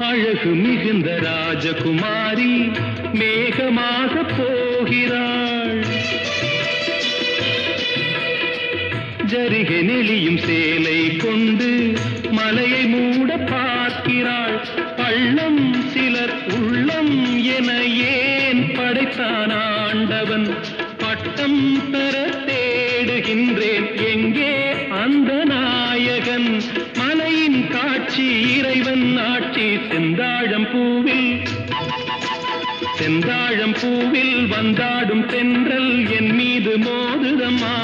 அழகு மிகுந்த ராஜகுமாரி மேகமாக போகிறாள். ஜரிகை நெளியும் சேலை கொண்டு மலையை மூட பார்க்கிறாள். பள்ளம் சிலர் உள்ளம் என ஏன் படைத்தான் ஆண்டவன்? பட்டம் பெற தேடுகின்றேன், எங்கே அந்த நாயகன்? மலையின் காட்சி இறைவன் ஆட்சி. செந்தாழம் பூவில் வந்தாடும் தென்றல் என் மீது மோதுதம்மா.